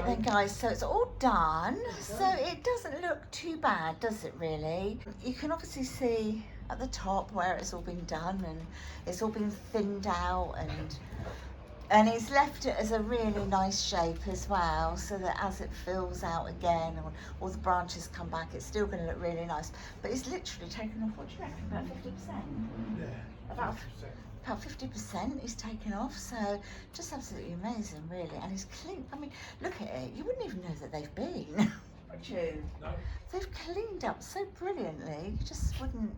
then guys, so it's all done. So it doesn't look too bad, does it really? You can obviously see at the top where it's all been done, and it's all been thinned out, and he's left it as a really nice shape as well, so that as it fills out again and all the branches come back, it's still going to look really nice. But he's literally taken off, what do you reckon, about 50%? Yeah, about 50% he's taken off, so just absolutely amazing really. And he's clean, I mean, look at it, you wouldn't even know that they've been, would you? No. They've cleaned up so brilliantly, you just wouldn't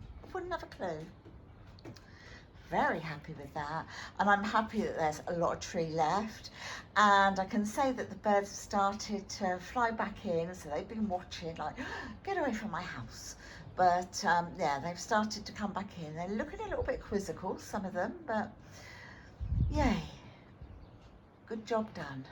have a clue. Very happy with that, and I'm happy that there's a lot of tree left, and I can say that the birds have started to fly back in, so they've been watching like, get away from my house. But yeah, they've started to come back in. They're looking a little bit quizzical, some of them, but yay, good job done.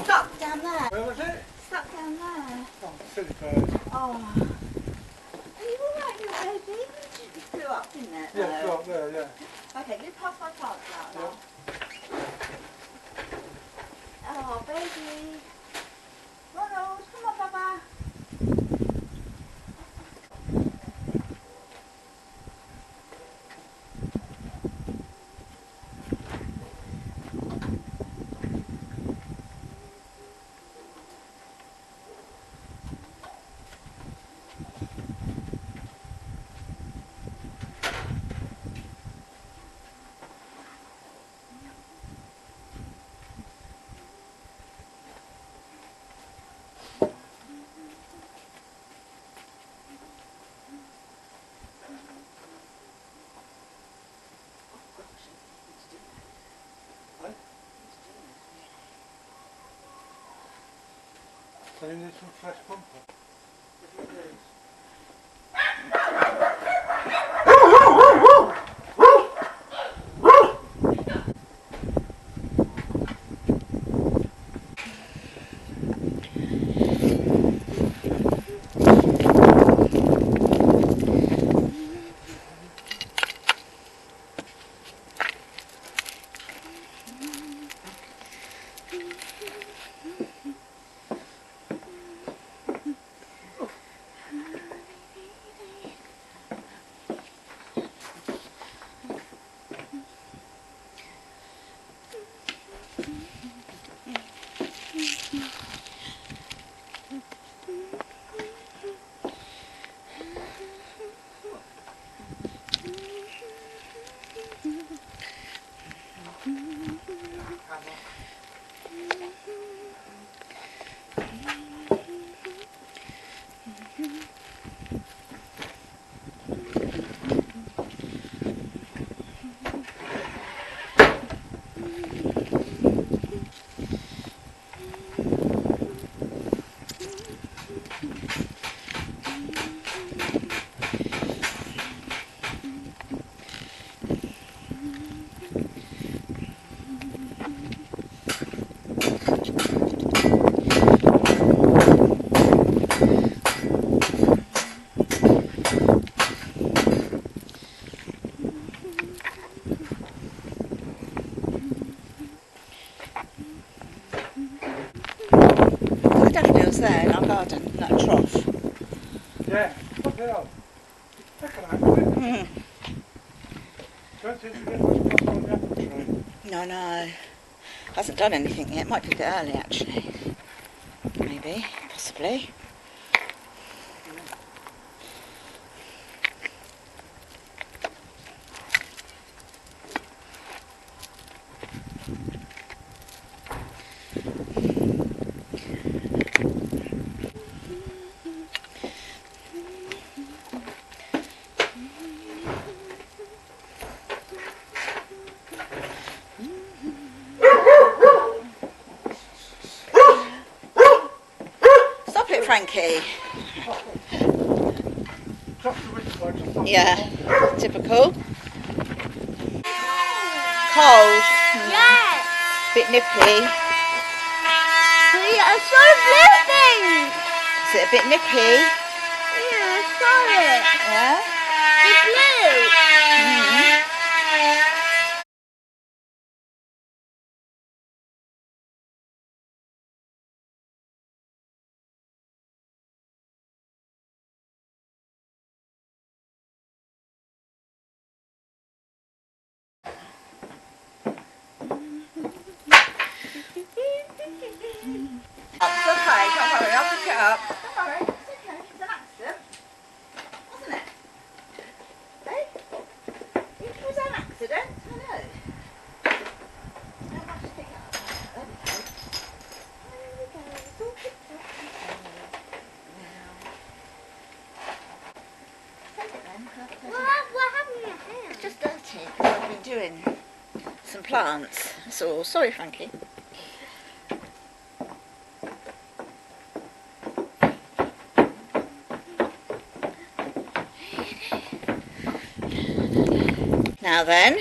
Stuck down there. Where was it? Stuck down there. Oh, silly bird. Oh. Are you alright, little baby? You flew up, didn't it? Yeah, flew up there, yeah. Okay, you pass my plants out now. Yeah. Oh, baby. Ronald, come on, Baba. So you need some fresh compost. There in our garden, in that trough. Yeah, what the hell? Look at that, isn't it? Don't seem to get much stuff on the apple tree. No. Hasn't done anything yet. Might be a bit early actually. Maybe, possibly. Frankie. Yeah, typical. Cold. Yes. Bit nippy. We are so blessed. Is it a bit nippy? Yeah, I saw it. Yeah? It's blue. Mm. It's okay, don't worry, I'll pick it up. Don't worry, it's okay, it's an accident. Wasn't it? Eh? It was an accident, I know. How much to pick it up? There we go. There we go, it's all picked up. Now, take it then. What happened to your hand? It's just dirty because I've been doing some plants. That's all. Sorry, Frankie. Now then,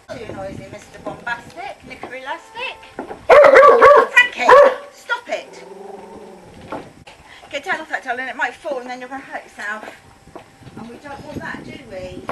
too noisy, Mr. Bombastic, Knicker Elastic. Frankie, stop it. Get down off that, darling, it might fall and then you're going to hurt yourself. And we don't want that, do we?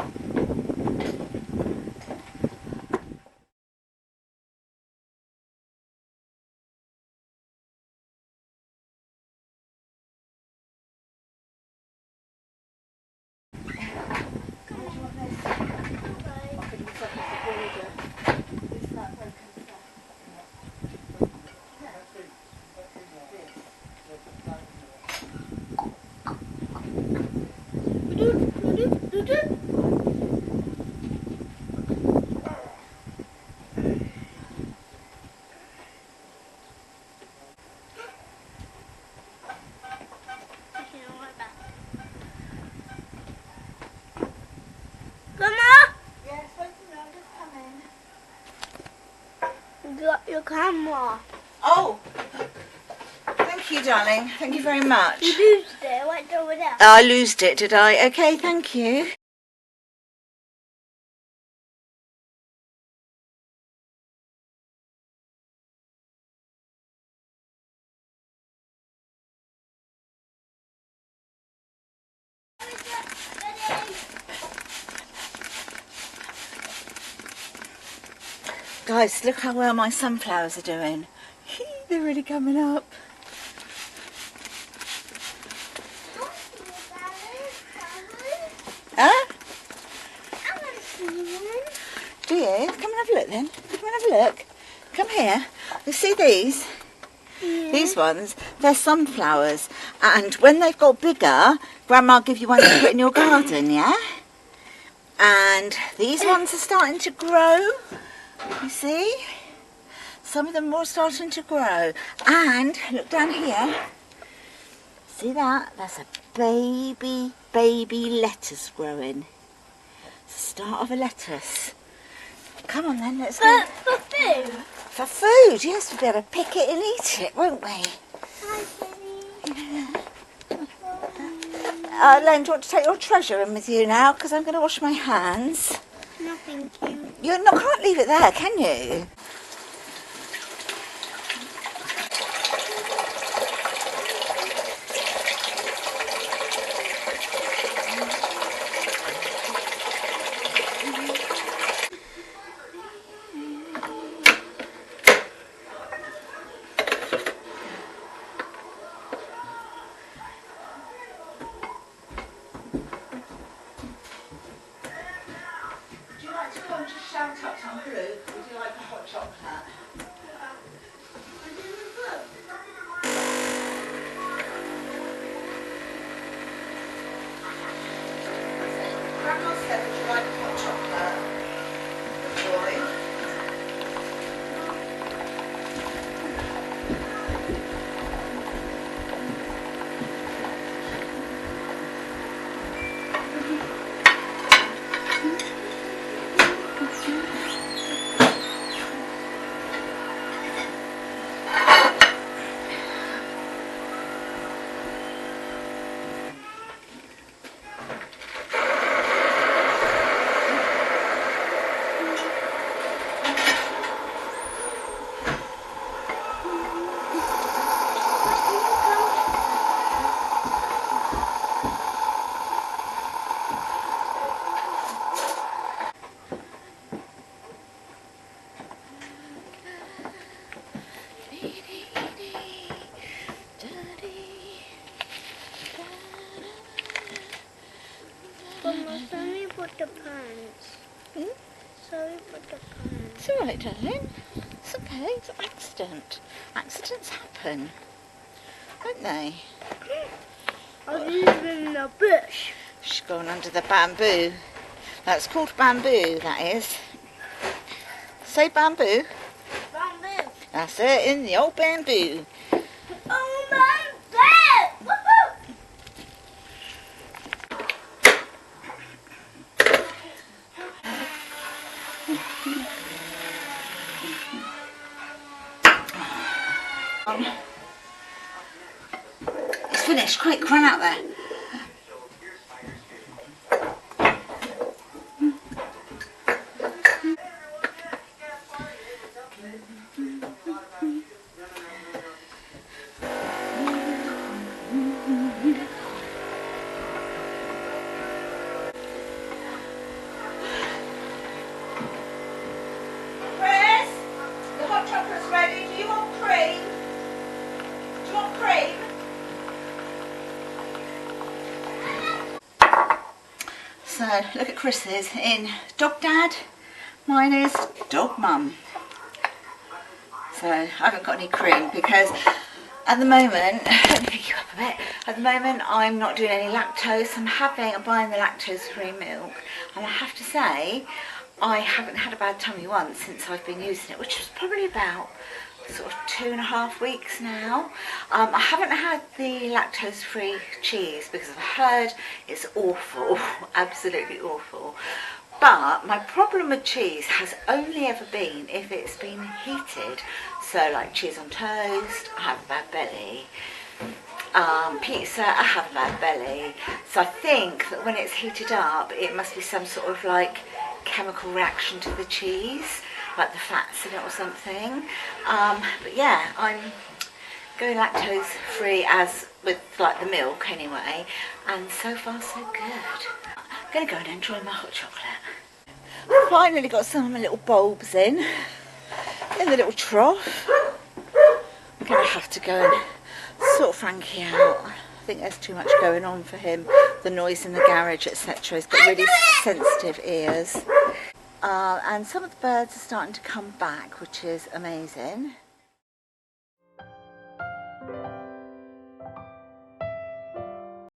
Your camera. Oh, thank you, darling. Thank you very much. You lose it. Went over there. I loosed it, did I? Okay, thank you. Guys, look how well my sunflowers are doing. They're really coming up. Huh? I want to see one. Do you? Come and have a look then. Come and have a look. Come here. You see these? Yeah. These ones, they're sunflowers. And when they've got bigger, Grandma'll give you one to put in your garden, yeah? And these ones are starting to grow. You see? Some of them are starting to grow. And look down here. See that? That's a baby lettuce growing. It's the start of a lettuce. Come on then, let's go. For food? For food, yes, we'll be able to pick it and eat it, won't we? Hi, Penny. Len, do you want to take your treasure in with you now? Because I'm going to wash my hands. No, thank you. You can't leave it there, can you? Shout out some blue. Would you like a hot chocolate? Grandma said, would you like a hot chocolate? Good boy. for the pants. Hmm? Sorry for the pants. It's alright, darling. It's okay, it's an accident. Accidents happen, don't they? I live in the bush. She's gone under the bamboo. That's called bamboo, that is. Say bamboo. Bamboo. That's it, in the old bamboo. Oh my bed! Woohoo! It's finished, quick, run out there. Chris, the hot chocolate's ready. Do you want cream? Do you want cream? So, look at Chris's in Dog Dad. Mine is Dog Mum. So, I haven't got any cream because at the moment, let me pick you up a bit. At the moment, I'm not doing any lactose. I'm buying the lactose-free milk. And I have to say, I haven't had a bad tummy once since I've been using it, which was probably about sort of 2.5 weeks now. I haven't had the lactose-free cheese because I've heard it's awful, absolutely awful. But my problem with cheese has only ever been if it's been heated. So like cheese on toast, I have a bad belly. Pizza, I have a bad belly. So I think that when it's heated up, it must be some sort of like chemical reaction to the cheese, like the fats in it or something. But yeah, I'm going lactose free as with like the milk anyway, and so far so good. I'm going to go and enjoy my hot chocolate. I've finally got some of my little bulbs in the little trough. I'm going to have to go and sort Frankie out. I think there's too much going on for him. The noise in the garage, etc. He's got really sensitive ears. And some of the birds are starting to come back, which is amazing.